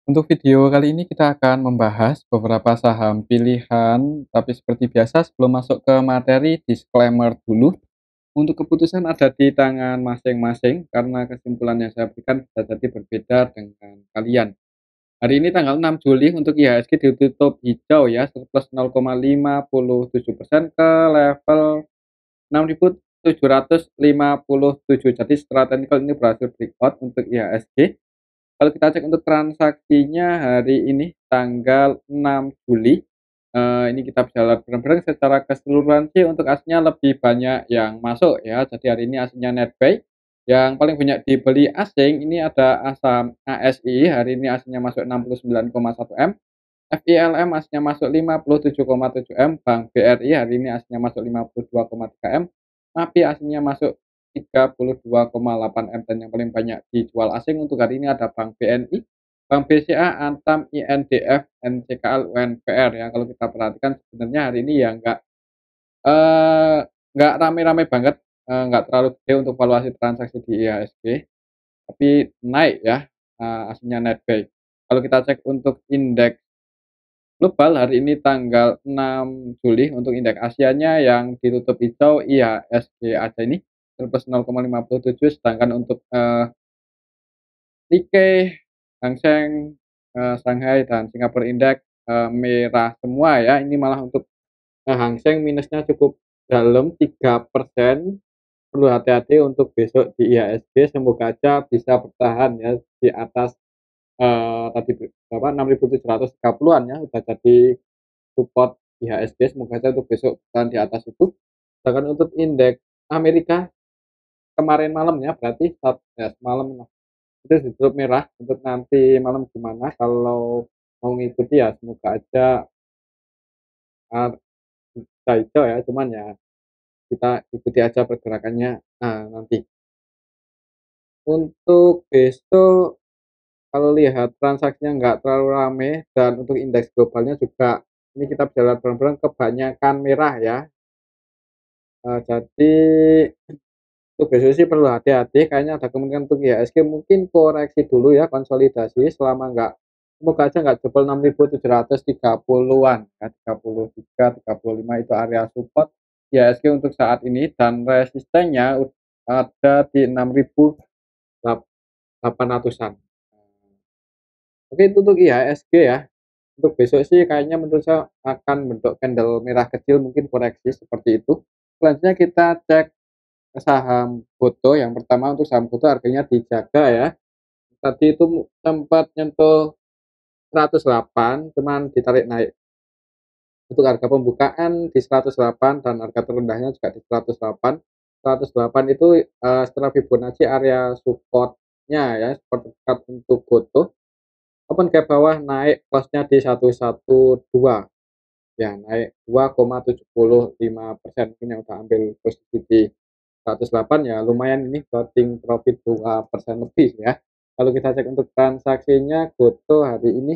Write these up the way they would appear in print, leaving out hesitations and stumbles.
Untuk video kali ini kita akan membahas beberapa saham pilihan, tapi seperti biasa sebelum masuk ke materi, disclaimer dulu. Untuk keputusan ada di tangan masing-masing karena kesimpulan yang saya berikan bisa jadi berbeda dengan kalian. Hari ini tanggal 6 Juli untuk IHSG ditutup hijau ya, surplus 0,57% ke level 6.757. Jadi setelah technical ini berhasil breakout untuk IHSG. Kalau kita cek untuk transaksinya hari ini tanggal 6 Juli, ini kita bisa lihat bareng-bareng secara keseluruhan sih untuk asnya lebih banyak yang masuk ya. Jadi hari ini aslinya net buy, yang paling banyak dibeli asing ini ada saham ASI, hari ini aslinya masuk 69,1 M, FILM aslinya masuk 57,7 M, Bank BRI hari ini aslinya masuk 52,3 M, MAPI aslinya masuk 32,8 M, dan yang paling banyak dijual asing untuk hari ini ada Bank BNI, Bank BCA, Antam, INDF, NCKL, UNPR ya. Kalau kita perhatikan sebenarnya hari ini ya eee, nggak rame-rame banget, nggak terlalu gede untuk valuasi transaksi di IHSG, tapi naik ya, aslinya net buy. Kalau kita cek untuk indeks global hari ini tanggal 6 Juli untuk indeks Asianya yang ditutup hijau IHSG aja ini surplus 0,57, sedangkan untuk Nikkei, Hang Seng, Shanghai dan Singapore Index merah semua ya. Ini malah untuk Hang Seng minusnya cukup dalam 3%. Perlu hati-hati untuk besok di IHSG, semoga aja bisa bertahan ya di atas tadi berapa 6.730-an ya, udah jadi support IHSG, semoga saja untuk besok bertahan di atas itu. Sedangkan untuk indeks Amerika kemarin malam ya, berarti ya semalam itu ditutup merah. Untuk nanti malam gimana kalau mau ngikuti ya semoga aja bisa hijau ya, cuman ya kita ikuti aja pergerakannya nanti. Untuk besok kalau lihat transaksinya nggak terlalu rame dan untuk indeks globalnya juga ini kita bisa lihat bareng-bareng kebanyakan merah ya. Jadi untuk besok sih perlu hati-hati, kayaknya ada kemungkinan untuk IHSG mungkin koreksi dulu ya, konsolidasi selama nggak, semoga aja nggak jebol 6.730-an ya, 33, 35 itu area support IHSG untuk saat ini, dan resistennya ada di 6.800-an. Oke, itu untuk IHSG ya. Untuk besok sih kayaknya menurut saya akan bentuk candle merah kecil, mungkin koreksi seperti itu. Selanjutnya kita cek saham Goto. Yang pertama untuk saham Goto harganya dijaga ya. Tadi itu sempat nyentuh 108, cuman ditarik naik. Untuk harga pembukaan di 108 dan harga terendahnya juga di 108. 108 itu setelah Fibonacci area supportnya ya, support dekat untuk Goto. Open gap bawah naik close-nya di 112 ya, naik 2,75%. Mungkin yang udah ambil posisi di 108 ya lumayan, ini floating profit 2% lebih ya. Kalau kita cek untuk transaksinya Goto hari ini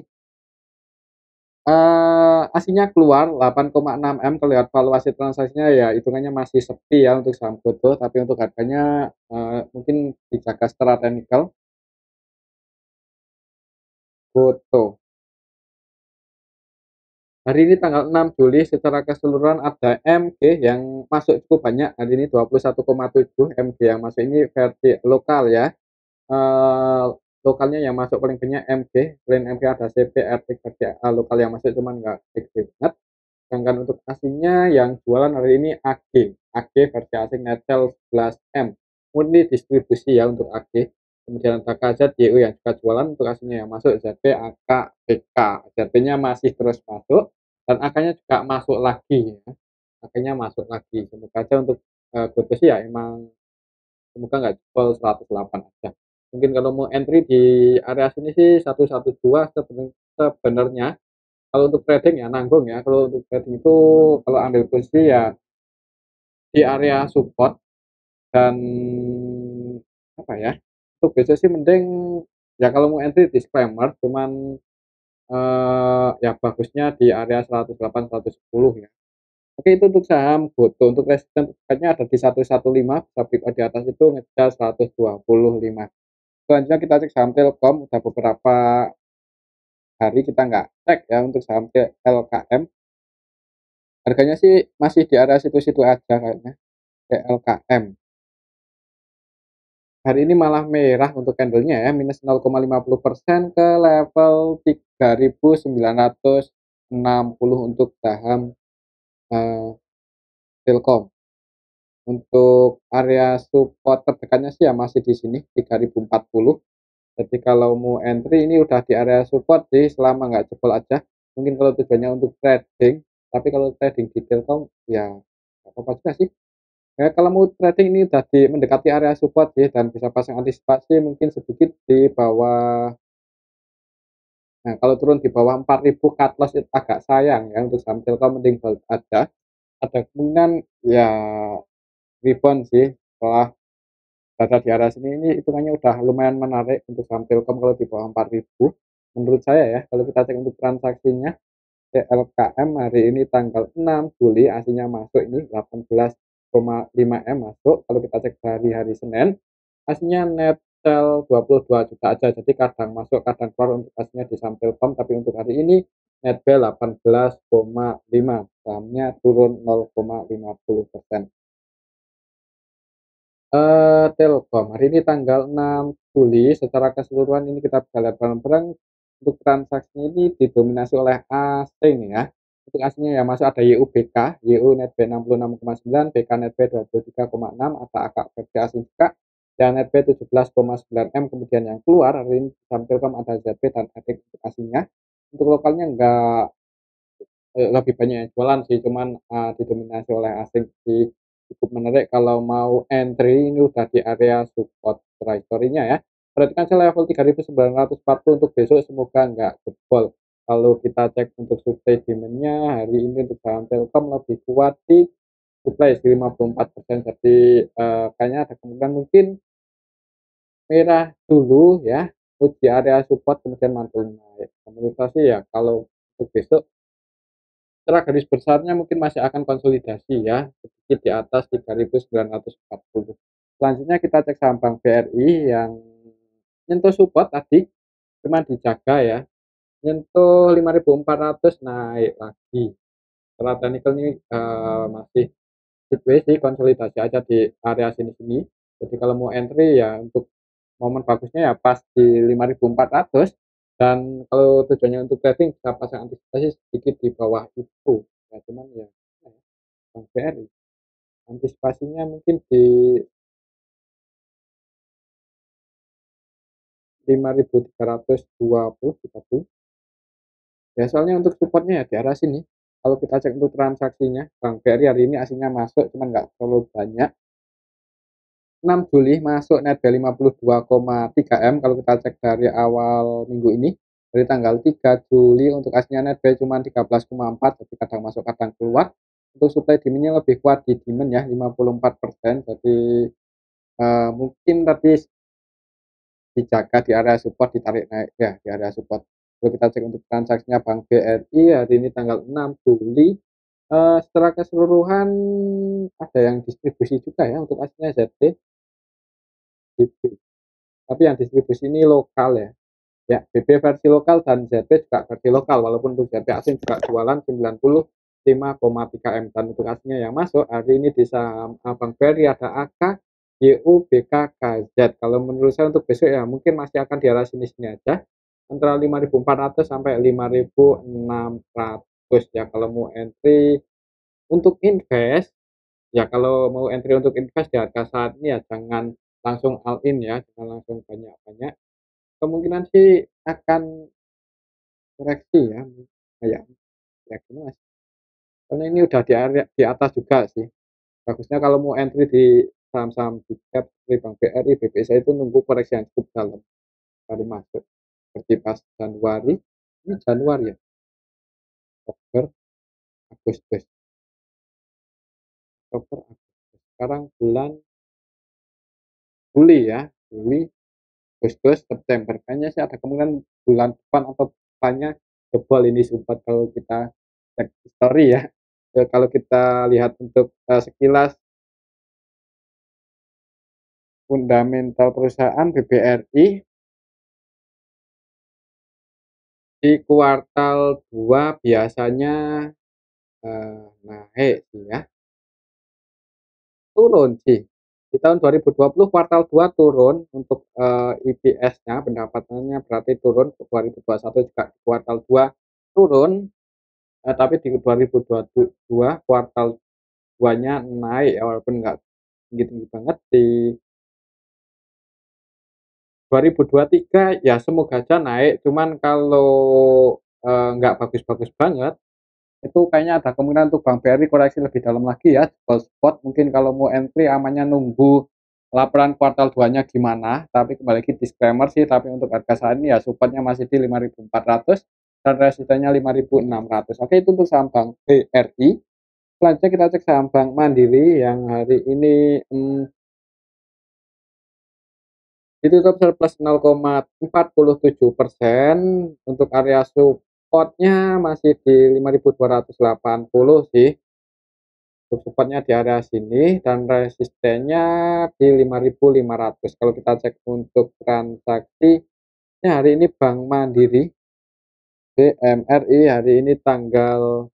aslinya keluar 8,6 M. Kalau lihat valuasi transaksinya ya hitungannya masih sepi ya untuk saham Goto, tapi untuk harganya mungkin dijaga secara teknikal. Goto hari ini tanggal 6 Juli secara keseluruhan ada MG yang masuk cukup banyak hari ini, 21,7 MG yang masuk, ini versi lokal ya. Lokalnya yang masuk paling banyak MG, selain MG ada CP, RT, versi lokal yang masuk cuman nggak gede banget. Sedangkan untuk asingnya yang jualan hari ini AG versi asing net sell 11M, murni distribusi ya untuk AG. Kemudian ada KZ, YU yang juga jualan, untuk asingnya yang masuk ZP, AK, BK. ZP-nya masih terus masuk dan AK-nya juga masuk lagi ya. AK-nya masuk lagi. Semoga aja untuk Goto sih ya emang semoga nggak jebol 108 aja. Mungkin kalau mau entry di area sini sih 112 sebenarnya. Kalau untuk trading ya nanggung ya. Kalau untuk trading itu kalau ambil posisi ya di area support, dan apa ya? Untuk besok sih mending ya kalau mau entry disclaimer, cuman ya bagusnya di area 108 110 ya. Oke, itu untuk saham Goto. Untuk resisten terdekatnya ada di 115, bisa breakout di atas itu ngejar 125. Selanjutnya kita cek saham Telkom, udah beberapa hari kita nggak cek ya untuk saham TLKM, harganya sih masih di area situ-situ aja kayaknya. TLKM hari ini malah merah untuk candlenya ya, minus 0,50% ke level 3.960 untuk saham Telkom. Untuk area support terdekatnya sih ya masih di sini 3.040. Jadi kalau mau entry ini udah di area support sih, selama nggak jebol aja. Mungkin kalau tujuannya untuk trading, tapi kalau trading di Telkom ya nggak apa-apa juga sih. Ya kalau mau trading ini udah mendekati area support sih, dan bisa pasang antisipasi mungkin sedikit di bawah. Nah, kalau turun di bawah 4.000 cut loss itu agak sayang ya, untuk saham Telkom mending hold aja. Ada kemungkinan ya rebound sih setelah berada di area sini. Ini hitungannya udah lumayan menarik untuk saham Telkom kalau di bawah 4.000 menurut saya ya. Kalau kita cek untuk transaksinya, TLKM hari ini tanggal 6 Juli aslinya masuk ini 18,5 M masuk. Kalau kita cek dari hari Senin aslinya net sell 22 juta aja, jadi kadang masuk kadang keluar untuk aslinya di saham Telkom. Tapi untuk hari ini net buy 18,5, sahamnya turun 0,50%. Telkom hari ini tanggal 6 Juli secara keseluruhan ini kita bisa lihat bareng-bareng untuk transaksinya ini didominasi oleh asing ya. Untuk asingnya ya masuk ada YUBK, YU netbuy 66,9, BK netbuy 23,6 atau agak versi asing juga, dan netbuy 17,9 M. Kemudian yang keluar hari ini saham Telkom ada ZB dan ATIK untuk asingnya. Untuk lokalnya enggak lebih banyak yang jualan sih, cuman didominasi oleh asing sih. Cukup menarik kalau mau entry ini udah di area support trajektorinya ya. Perhatikan saya level 3.940 untuk besok, semoga nggak jebol. Kalau kita cek untuk supply demand-nya hari ini untuk saham Telkom lebih kuat di supply di 54%. Jadi kayaknya ada kemungkinan mungkin merah dulu ya, uji area support kemudian mantul naik. Menurut saya sih ya kalau untuk besok secara garis besarnya mungkin masih akan konsolidasi ya, sedikit di atas 3.940. Selanjutnya kita cek saham Bank BRI yang nyentuh support tadi, cuma dijaga ya, nyentuh 5.400 naik lagi. Setelah technical ini masih sideways sih, konsolidasi aja di area sini-sini. Jadi kalau mau entry ya untuk momen bagusnya ya pas di 5.400, dan kalau tujuannya untuk trading bisa pasang antisipasi sedikit di bawah itu. Ya cuman ya Bang BRI antisipasinya mungkin di 5.320 30. Ya soalnya untuk supportnya ya di arah sini. Kalau kita cek untuk transaksinya, Bang BRI hari ini aslinya masuk cuman nggak terlalu banyak. 6 Juli masuk net 52,3 M. Kalau kita cek dari awal minggu ini, dari tanggal 3 Juli untuk aslinya net buy cuma 13,4, jadi kadang masuk kadang keluar. Untuk supply demand-nya lebih kuat di demand ya 54%. Jadi mungkin tadi dijaga di area support, ditarik naik ya di area support. Kalau kita cek untuk transaksinya Bank BRI hari ini tanggal 6 Juli, secara keseluruhan ada yang distribusi juga ya untuk aslinya ZT, BB. Tapi yang distribusi ini lokal ya. Ya, BB versi lokal dan ZB juga versi lokal, walaupun untuk ZB asing juga jualan 95,3 M. Dan untuk aslinya yang masuk hari ini di saham Bank BRI ada AK, YU, BK, KZ. Kalau menurut saya untuk besok ya mungkin masih akan di arah sini-sini aja, antara 5.400 sampai 5.600 ya kalau mau entry. Untuk invest ya, kalau mau entry untuk invest di harga saat ini ya jangan langsung all in ya, jangan langsung banyak-banyak. Kemungkinan sih akan koreksi ya, kayak ya gimana sih, soalnya ini udah di area di atas juga sih. Bagusnya kalau mau entry di saham-saham big cap seperti Bank BRI, BPSA itu nunggu koreksi yang cukup dalam baru masuk. Seperti pas Januari, ini Januari ya, Oktober, Agustus, Oktober, Agustus. Sekarang bulan Juli ya, Juli, Agustus, September. Kayaknya sih ada kemungkinan bulan depan atau depannya jebol ini support kalau kita cek history ya. Ya, kalau kita lihat untuk sekilas fundamental perusahaan BBRI Di kuartal 2 biasanya, naik sih ya, turun sih. Di tahun 2020 kuartal 2 turun untuk, IPS-nya pendapatannya berarti turun, 2021 juga di kuartal 2 turun, tapi di 2022 kuartal 2-nya naik ya walaupun nggak tinggi-tinggi banget. Di 2023 ya semoga aja naik, cuman kalau, nggak bagus-bagus banget, itu kayaknya ada kemungkinan untuk Bank BRI koreksi lebih dalam lagi ya, gold spot mungkin kalau mau entry amannya nunggu laporan kuartal 2-nya gimana, tapi kembali lagi disclaimer sih, tapi untuk harga saat ini ya supportnya masih di 5.400 dan resistennya 5.600. Oke, itu untuk saham Bank BRI. Selanjutnya kita cek saham Bank Mandiri yang hari ini, ditutup surplus 0,47%, untuk area supportnya masih di 5.280 sih. Untuk support-nya di area sini dan resistennya di 5.500. Kalau kita cek untuk transaksinya hari ini Bank Mandiri BMRI hari ini tanggal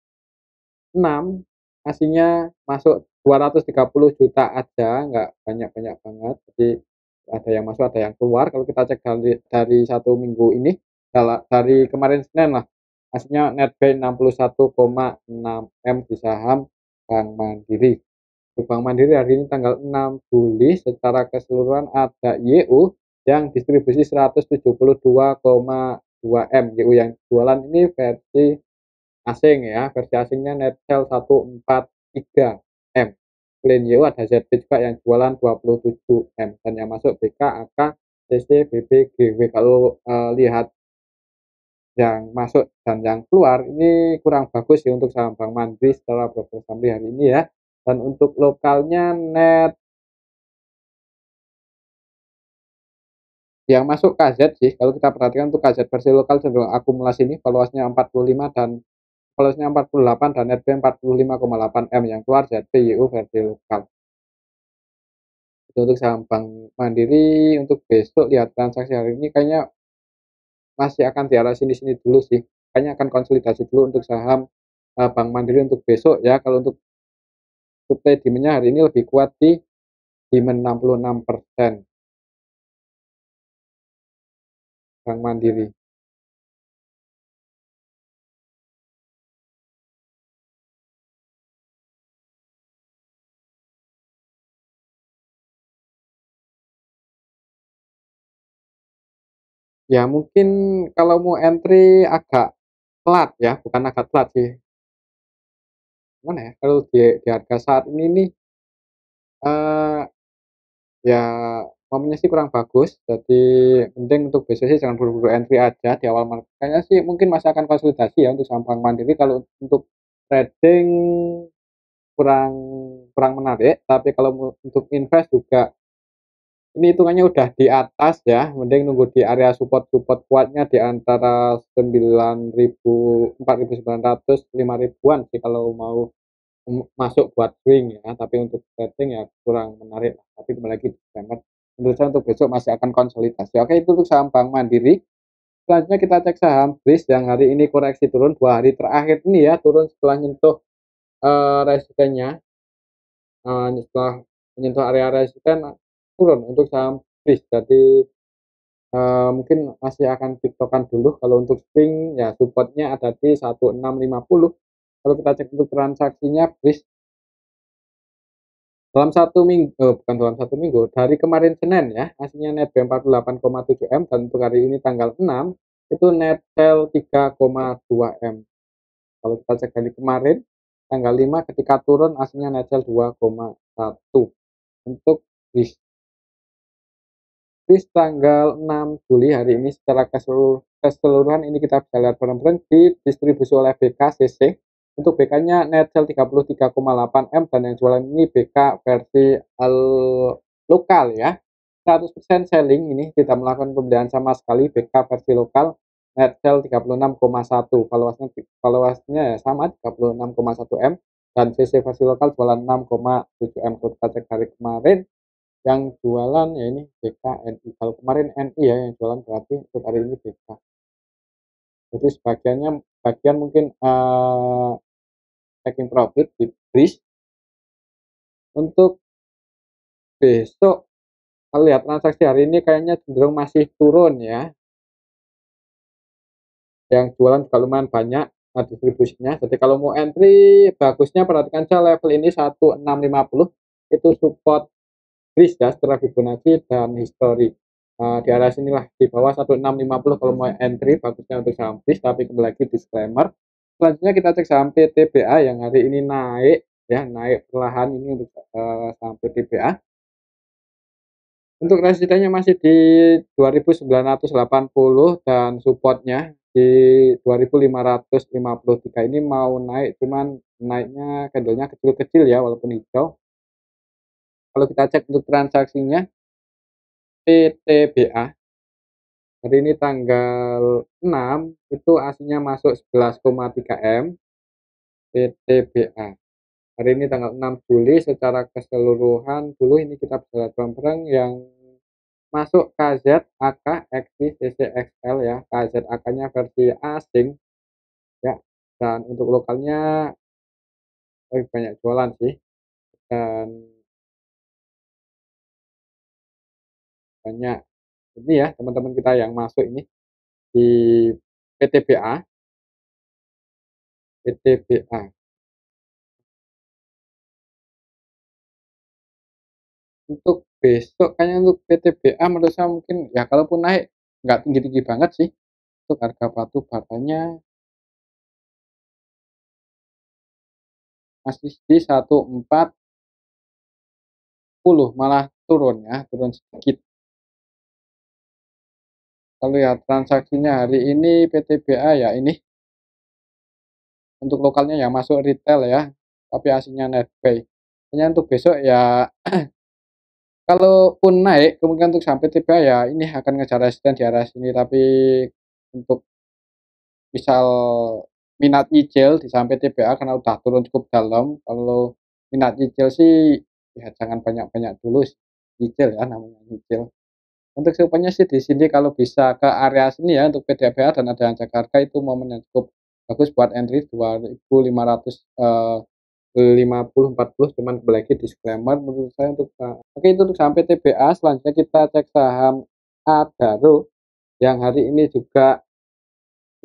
6 ngasihnya masuk 230 juta aja, nggak banyak-banyak banget. Jadi ada yang masuk, ada yang keluar. Kalau kita cek dari 1 minggu ini, dari kemarin Senin lah, ngasihnya net buy 61,6 M di saham Bank Mandiri. Untuk Bank Mandiri hari ini tanggal 6 Juli secara keseluruhan ada YU yang distribusi 172,2 M. YU yang jualan ini versi asing ya, versi asingnya net sell 143 M. Selain YU ada ZB juga yang jualan 27 M dan yang masuk BK, AK, CC, BB, GW. Kalau lihat yang masuk dan yang keluar ini kurang bagus sih untuk saham Bank Mandiri setelah broker summary hari ini ya. Dan untuk lokalnya net yang masuk KZ sih, kalau kita perhatikan untuk KZ versi lokal cenderung akumulasi ini valuasinya 45 dan valuasinya 48 dan net buy 45,8 M, yang keluar ZPYU versi lokal. Itu untuk saham Bank Mandiri. Untuk besok lihat transaksi hari ini kayaknya masih akan di arah sini-sini dulu sih. Kayaknya akan konsolidasi dulu untuk saham Bank Mandiri untuk besok ya. Kalau untuk supply demand-nya hari ini lebih kuat di demand 66% Bank Mandiri. Ya mungkin kalau mau entry agak telat ya, bukan agak telat sih, gimana ya, kalau di harga saat ini nih, eee, ya momennya sih kurang bagus, jadi mending untuk besok sih jangan buru-buru entry aja di awal market. Kayaknya sih mungkin masih akan konsolidasi ya untuk saham Bank Mandiri. Kalau untuk trading kurang kurang menarik, tapi kalau untuk invest juga ini hitungannya udah di atas ya, mending nunggu di area support-support kuatnya di antara 9.000, 4.900, 5.000-an sih kalau mau masuk buat swing ya, tapi untuk trading ya kurang menarik lah. Tapi kembali lagi disclaimer, menurut saya untuk besok masih akan konsolidasi. Oke, itu untuk saham Bank Mandiri. Selanjutnya kita cek saham BRIS yang hari ini koreksi turun 2 hari terakhir ini ya, turun setelah nyentuh, resistennya, setelah menyentuh area resisten turun untuk saham BRIS. Jadi, mungkin masih akan tiktokan dulu. Kalau untuk swing ya supportnya ada di 1650. Kalau kita cek untuk transaksinya BRIS dalam 1 minggu, bukan dalam 1 minggu, dari kemarin Senin ya, hasilnya net B 48,7 M dan untuk hari ini tanggal 6 itu net sell 3,2 M. Kalau kita cek dari kemarin tanggal 5 ketika turun hasilnya net sell 2,1. Untuk di tanggal 6 Juli hari ini secara keseluruhan ini kita bisa lihat bareng-bareng didistribusi oleh BKCC. Untuk BK-nya net sell 33,8 M dan yang jualan ini BK versi lokal ya. 100% selling, ini tidak melakukan pembelian sama sekali. BK versi lokal net sell 36,1, valuasinya ya sama 36,1 M dan CC versi lokal jualan 6,7 M. Kalau kita cek hari kemarin yang jualan ya ini BKNI, kalau kemarin NI ya yang jualan, berarti untuk hari ini BK. Jadi bagian mungkin, taking profit di BRIS. Untuk besok kalau lihat transaksi hari ini kayaknya cenderung masih turun ya, yang jualan juga lumayan banyak, distribusinya. Jadi kalau mau entry bagusnya perhatikan aja level ini 1650 itu support BRIS ya secara Fibonacci dan histori. Di area sinilah di bawah 1650 kalau mau entry bagusnya untuk saham BRIS, tapi kembali lagi disclaimer. Selanjutnya kita cek saham PTBA yang hari ini naik ya, naik perlahan ini untuk saham PTBA. Untuk resistennya masih di 2980 dan supportnya di 2553. Ini mau naik cuman naiknya candlenya kecil-kecil ya walaupun hijau. Kalau kita cek untuk transaksinya PTBA hari ini tanggal 6 itu aslinya masuk 11,3 M PTBA. Hari ini tanggal 6 Juli secara keseluruhan dulu ini kita bisa lihat bareng-bareng yang masuk KZ, AK, XI, CCXL ya. KZ AK-nya versi asing ya. Dan untuk lokalnya lebih banyak jualan sih. Dan banyak ini ya teman-teman kita yang masuk ini di PTBA, PTBA. Untuk besok kayaknya untuk PTBA menurut saya mungkin ya kalaupun naik nggak tinggi-tinggi banget sih. Untuk harga batu batanya masih di 1410 malah turun ya, turun sedikit. Kalau ya transaksinya hari ini PTBA ya ini untuk lokalnya ya masuk retail ya, tapi aslinya netpay. Hanya untuk besok ya kalaupun naik kemungkinan untuk sampai PTBA ya ini akan ngejar resisten di area sini, tapi untuk misal minat nyicil di sampai TBA karena udah turun cukup dalam. Kalau minat nyicil sih ya jangan banyak-banyak dulu nyicil ya namanya nyicil. Untuk supaya sih di sini kalau bisa ke area sini ya untuk PTBA dan ada yang Jakarta itu momen yang cukup bagus buat entry 2500 50 40 cuman kembali lagi disclaimer menurut saya untuk oke itu untuk sampai TBA. Selanjutnya kita cek saham Adaro yang hari ini juga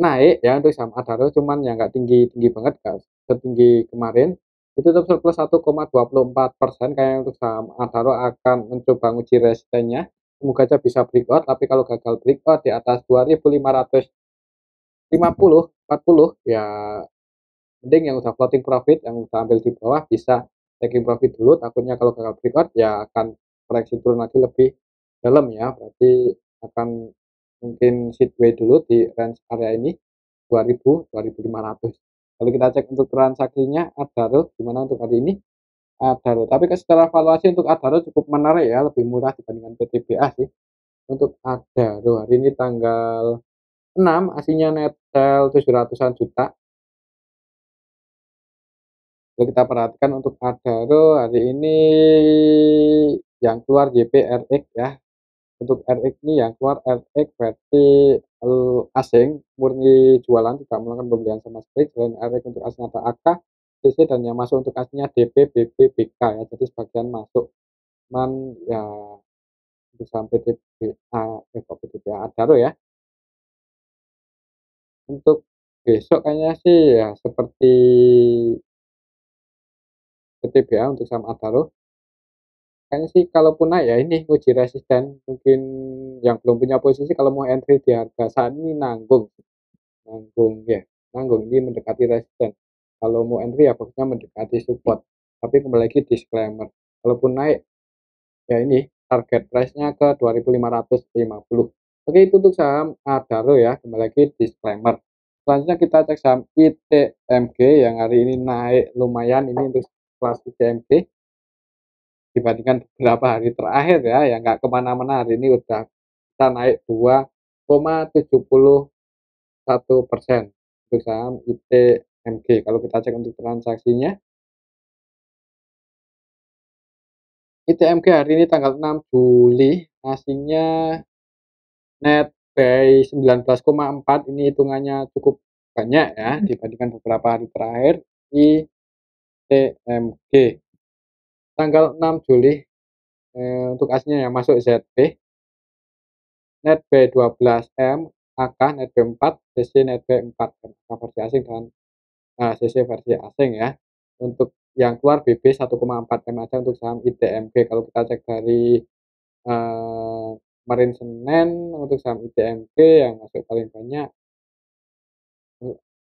naik ya untuk saham Adaro cuman ya nggak tinggi-tinggi banget, nggak setinggi kemarin. Itu tutup surplus 1,24%. Kayaknya untuk saham Adaro akan mencoba nguji resistennya. Semoga aja bisa breakout, tapi kalau gagal breakout di atas 2550 40 ya mending yang udah floating profit, yang udah ambil di bawah bisa taking profit dulu. Takutnya kalau gagal breakout ya akan koreksi turun lagi lebih dalam ya, berarti akan mungkin sideway dulu di range area ini 2000 2500. Kalau kita cek untuk transaksinya Adaro gimana untuk hari ini Adaro, tapi secara valuasi untuk Adaro cukup menarik ya, lebih murah dibandingkan PTBA sih. Untuk Adaro hari ini tanggal 6 aslinya net sell 700-an juta. Kalau kita perhatikan untuk Adaro hari ini yang keluar JPRX ya. Untuk RX ini yang keluar RX versi asing, murni jualan, tidak melakukan pembelian sama sekali. Selain RX untuk aslinya ada AK, CC, dan yang masuk untuk aslinya DP, BB, BK ya. Jadi sebagian masuk. Cuman ya untuk sampai TBA, kok TBA Adaro ya. Untuk besok kayaknya sih ya seperti TBA untuk saham Adaro. Kayaknya sih kalaupun naik ya ini uji resisten, mungkin yang belum punya posisi kalau mau entry di harga saat ini nanggung, nanggung ya, nanggung ini mendekati resisten. Kalau mau entry ya bagusnya mendekati support, tapi kembali lagi disclaimer, kalaupun naik ya ini target price-nya ke 2550. Oke itu untuk saham Adaro ya, kembali lagi disclaimer. Selanjutnya kita cek saham ITMG yang hari ini naik lumayan, ini untuk kelas ITMG dibandingkan beberapa hari terakhir ya, yang nggak kemana-mana. Hari ini udah kita naik 2,71% untuk saham ITMG. Kalau kita cek untuk transaksinya, ITMG hari ini tanggal 6 Juli aslinya net netbuy 19,4 ini hitungannya cukup banyak ya dibandingkan beberapa hari terakhir. ITMG tanggal 6 Juli untuk aslinya yang masuk ZB netbuy 12M, AK netbuy 4, CC netbuy 4 versi asing dan CC versi asing ya. Untuk yang keluar BB 1,4M aja untuk saham ITMG. Kalau kita cek dari kemarin Senin untuk saham ITMG yang masuk paling banyak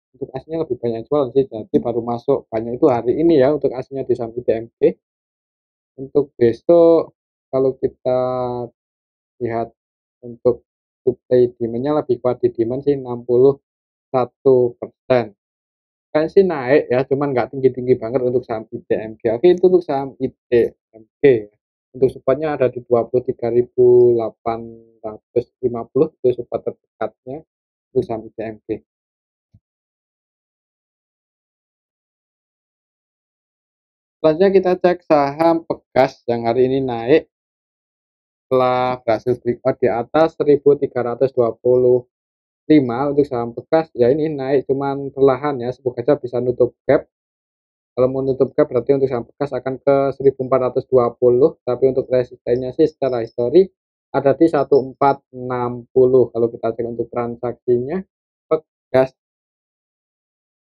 untuk aslinya lebih banyak jualan sih, jadi baru masuk banyak itu hari ini ya untuk aslinya di saham ITMG. Untuk besok kalau kita lihat untuk supply demand-nya lebih kuat di demand sih 61%. Kayaknya sih naik ya, cuman nggak tinggi-tinggi banget untuk saham ITMG. Oke, itu untuk saham ITMG. Untuk supportnya ada di 23.850 itu support terdekatnya untuk saham ITMG. Selanjutnya kita cek saham Pegas yang hari ini naik setelah berhasil breakout di atas 1325 untuk saham Pegas. Ya ini naik cuman perlahan ya, semoga aja bisa nutup gap. Kalau mau nutup gap berarti untuk saham Pegas akan ke 1420, tapi untuk resistennya sih secara histori ada di 1460. Kalau kita cek untuk transaksinya Pegas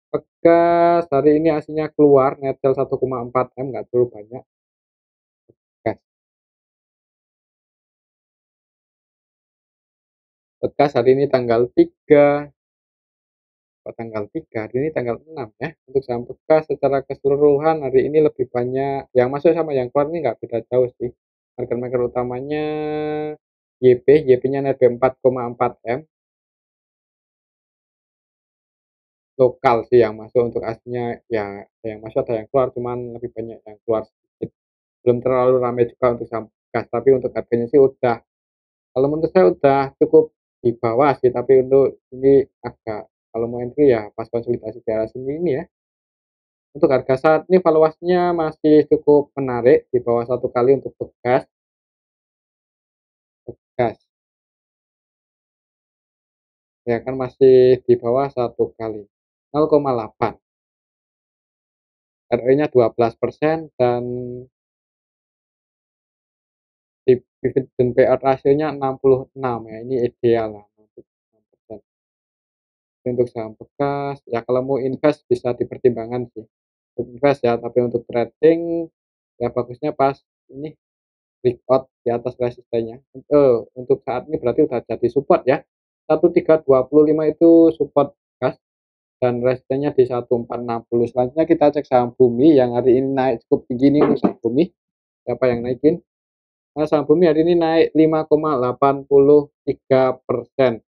Pegas hari ini aslinya keluar net sell 1,4M, nggak terlalu banyak. Pegas Pegas hari ini tanggal 3, tanggal 3 hari ini tanggal 6 ya. Untuk saham Pegas secara keseluruhan hari ini lebih banyak yang masuk sama yang keluar ini nggak beda jauh sih. Market-maker utamanya YP-nya net 4,4M. Lokal sih yang masuk, untuk aslinya ya ada yang masuk ada yang keluar, cuman lebih banyak yang keluar sedikit. Belum terlalu ramai juga untuk saham Pegas, tapi untuk harganya sih udah, kalau menurut saya udah cukup di bawah sih, tapi untuk ini agak, kalau mau entry ya pas konsolidasi di arah sini ini ya. Untuk harga saat ini valuasinya masih cukup menarik di bawah 1 kali untuk Pegas. Pegas ya kan masih di bawah 1 kali, 0,8. ROE-nya 12% dan dividend payout rasionya 66 ya, ini ideal lah 66%. Untuk saham Pegas ya kalau mau invest bisa dipertimbangkan sih untuk invest ya, tapi untuk trading ya bagusnya pas ini breakout di atas resistennya. Untuk saat ini berarti udah jadi support ya, 1325 itu support gas dan resistennya di 1460. Selanjutnya kita cek saham Bumi yang hari ini naik cukup tinggi nih untuk saham Bumi. Siapa yang naikin? Nah, saham Bumi hari ini naik 5,83%.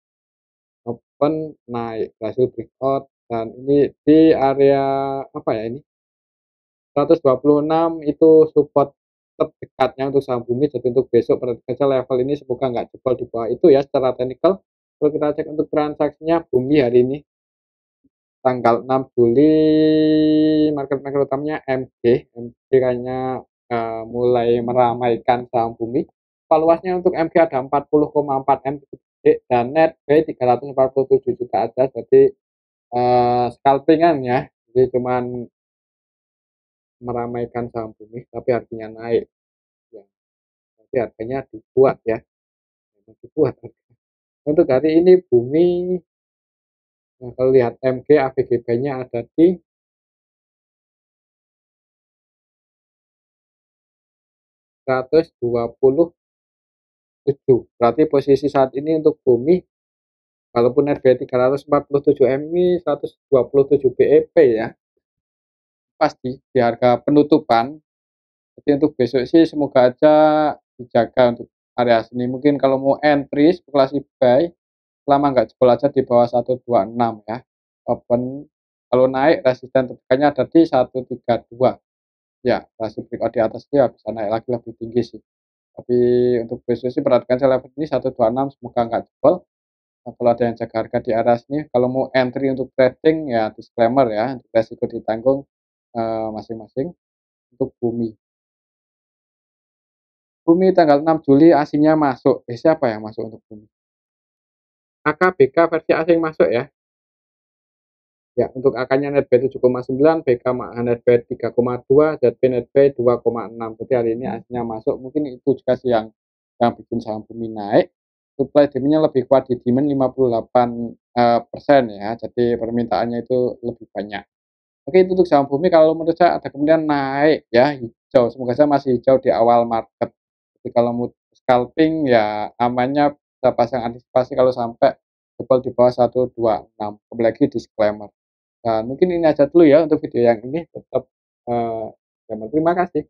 Open naik berhasil breakout dan ini di area apa ya ini, 126 itu support terdekatnya untuk saham Bumi. Jadi untuk besok perhatikan saja level ini semoga nggak jebol di bawah itu ya secara teknikal. Kalau kita cek untuk transaksinya Bumi hari ini tanggal 6 Juli market maker utamanya MG kayaknya mulai meramaikan saham Bumi. Valuasinya untuk MG ada 40,4M dan net B 347 juta aja, jadi scalpingan ya, jadi cuman meramaikan saham Bumi tapi artinya naik ya, tapi harganya dibuat ya, dibuat. Untuk hari ini Bumi kalau lihat MG AVGB-nya ada di 127, berarti posisi saat ini untuk Bumi walaupun RB 347M ini 127 BEP ya, pasti di harga penutupan. Jadi untuk besok sih semoga aja dijaga untuk area sini. Mungkin kalau mau entry spekulasi buy selama nggak jebol aja di bawah 126 ya. Open kalau naik resisten terdekatnya ada di 132. Ya, hasil breakout di atas dia bisa naik lagi lebih tinggi sih. Tapi untuk besok sih perhatikan saya level ini 126 semoga nggak jebol. Nah, kalau ada yang jaga harga di area sini, kalau mau entry untuk trading ya disclaimer ya, untuk resiko ditanggung masing-masing. Untuk Bumi. Bumi tanggal 6 Juli aslinya masuk. Siapa yang masuk untuk Bumi? maka BK versi asing masuk ya. Ya, untuk AK-nya netbuy 7,9, BK netbuy 3,2, ZB netbuy 2,6. Jadi hari ini aslinya masuk. Mungkin itu juga sih yang bikin saham Bumi naik. Supply demand-nya lebih kuat di demand 58% ya. Jadi permintaannya itu lebih banyak. Oke, itu untuk saham Bumi. Kalau menurut saya ada kemudian naik ya, hijau. Semoga saya masih hijau di awal market. Jadi kalau mau scalping ya amannya kita pasang antisipasi kalau sampai jebol di bawah 126. Kembali lagi disclaimer. Nah, mungkin ini aja dulu ya untuk video yang ini. Tetap terima kasih.